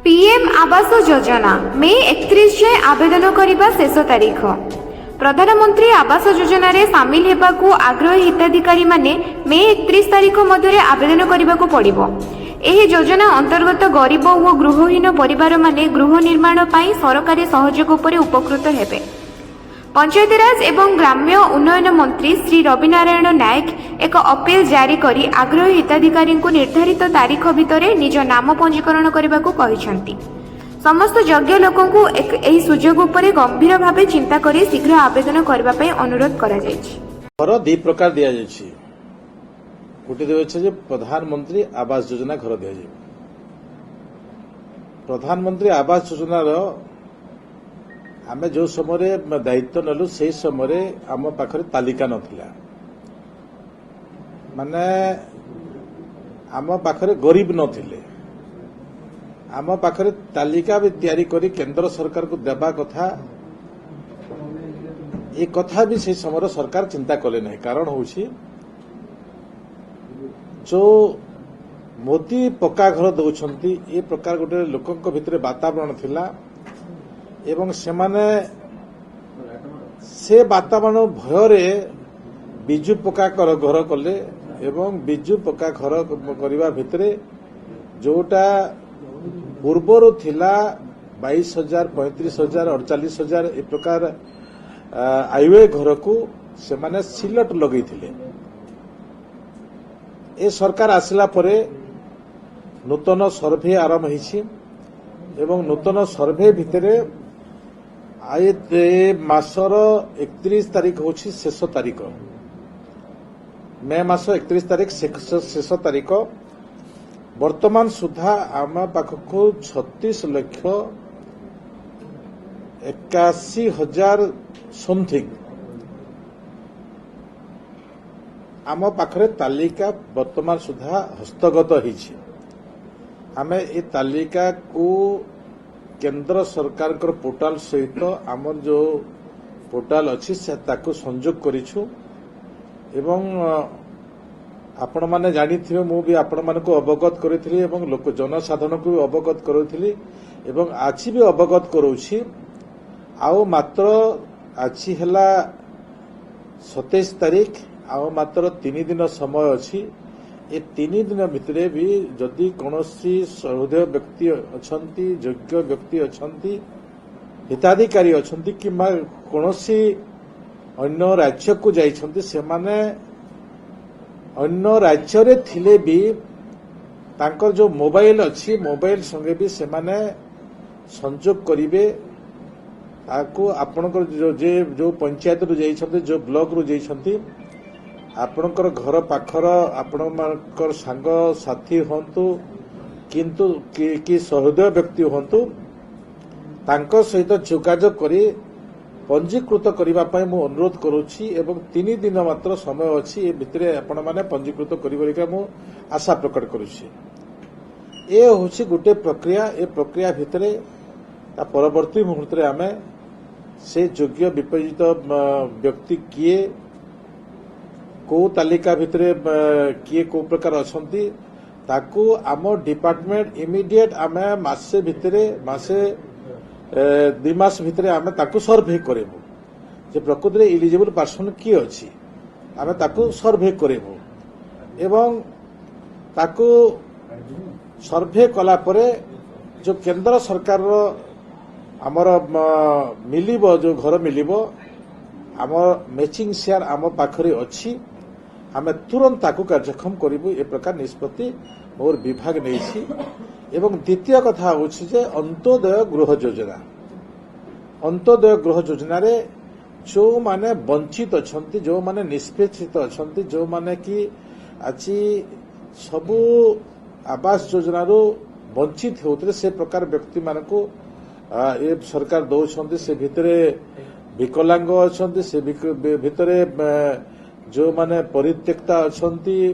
PM Awas Yojana मे 31 जाए आवेदन करने शेष तारीख। प्रधानमंत्री आवास योजना रे सामिल हेबाकू आग्रही हिताधिकारी माने मे 31 तारीख मध्य आवेदन करने को पड़िबो। एही योजना अंतर्गत गरीब और गृहहीन परिवार माने गृह निर्माण पाई सरकारी सहयोग उपरे उपकृत हेबे। पंचायतीराज एवं ग्राम्य उन्नयन मंत्री श्री रविनारायण नायक एक अपील जारी करी आग्रही हिताधिकारी को निर्धारित तारीख भितर निज नाम पंजीकरण करने को कहिसंती। समस्त योग्य लोकों को एही सुजोग उपरे गंभीर भावे चिंता करी शीघ्र आवेदन करबा पई अनुरोध करा जायछि। घर दी प्रकार दिया जायछि। गोटे दिवस जे प्रधानमंत्री आवास योजना घर दिया जाय। प्रधानमंत्री आवास योजना रो आमे जो समय दायित्व नेलु से समय आम पाखरे तालिका नथिला। माने आम पाखरे गरीब नथिले। आम पाखरे तालिका भी तैयारी करी केंद्र सरकार को देबा कथा ए कथा भी से समय सरकार चिंता कले नहीं। कारण होउछि जो मोदी पक्का घर दौरान ए प्रकार गोटे लोकंक भितर वातावरण थिला एवं से वातावरण भୟରେ बिजु पक्का घर कले एवं बिजु पक्का घर करने भितरे जोटा पूर्वर थिला 22,000 35,000 48,000 ए प्रकार आईवे घर को से माने सिलट लगे थिले। ए सरकार आसिला परे नूतन सर्वे आरंभ होइछि एवं नूतन सर्वे भितरे मासर 31 तारीख होछि शेष तारीख। मे मास 31 तारीख शेष तारीख। वर्तमान सुधा आम पाखकु 36,81,000 समथिंग आम पाखरे तालिका वर्तमान सुधा हस्तगत होइछि। आमे ए तालिका को केंद्र सरकार पोर्टाल सहित आम जो पोर्टाल अच्छी से ताको संजोग करिछु एवं आपण माने जानी थिबे मु भी आपण मान को अवगत करिथिली एवं लोक जनसाधारण को भी अवगत करिथिली एवं आछि भी अवगत करूछि। आउ मात्र आछि हला 27 तारीख आउ मात्र 3 दिन समय अछि। ए 3 दिन भितरे भी जदि कौनसी सहृदय व्यक्ति अछंती योग्य व्यक्ति अछंती हिताधिकारी अछंती कि कौनसी अन्य राज्य को जाइछंती से माने अन्य राज्य रे थिले भी तांकर जो मोबाइल अच्छी मोबाइल संगे भी से माने संयोग करिवे। ताको आपनकर जो पंचायत रु जाइछंती जो ब्लॉक रु जाइछंती आपणकर घर पाखर आपणकर सांग साथी हंतु किंतु कि सहृदय व्यक्ति हंतु तांको सहित जोगाजोग करी पंजीकृत करबा पई मु अनुरोध करूछि एवं 3 दिन मात्र समय अछि। ए भितरे आपण माने पंजीकृत करिबरिका मु आशा प्रकट करूछि। ए होछि गुटे प्रक्रिया। ए प्रक्रिया भितरे ता परवर्ती मुहूर्त रे आमे से योग्य विपरीत व्यक्ति किए को तालिका भितरे किए को प्रकार अछंती ताकू आम डिपार्टमेंट इमिडिएट आमे मासे भितरे मासे 2 मास भितरे आमे ताकू सर्वे करेबु जे प्रकृति रे एलिजिबल पर्सन की अछि आमे ताकू सर्वे करेबु एवं ताकू सर्वे कला परे जो केंद्र सरकार रो हमर मिलिबो जो घर मिलिबो हमर मैचिंग शेयर आम पाखरे अछि। आमे तुरंत ताकू कार्यक्षम करिबु ए प्रकार निष्पत्ति मोर विभाग नेछि। एवं द्वितीय कथा होछि जे अंत्योदय गृह योजना। अंत्योदय गृह योजना रे जो माने वंचित अछंती जो माने निष्पेक्षित अछंती जो माने कि आछि सबु आवास योजना रो वंचित होतरे से प्रकार व्यक्ति मानको ए सरकार दौछंती। से भितरे विकलांग अछंती से भितरे जो माने परित्यक्ता अछंती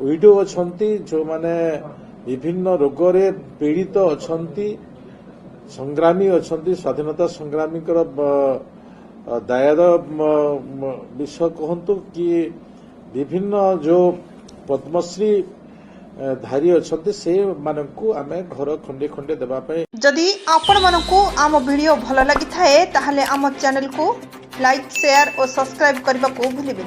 विडो अछंती जो माने विभिन्न रोग रे पीड़ित अछंती संग्रामी अछंती स्वाधीनता संग्रामी दायर विषय कहतु कि विभिन्न जो पद्मश्री ଧାରୀ ଅଛନ୍ତି ସେ ମାନଙ୍କୁ ଆମେ ଘର ଖଣ୍ଡେ ଖଣ୍ଡେ ଦେବା ପାଇଁ। जदि आपण मानकु आम वीडियो भल लगी थाए ताहले आम चैनल को लाइक शेयर और सब्सक्राइब करने को भूलिबेनि।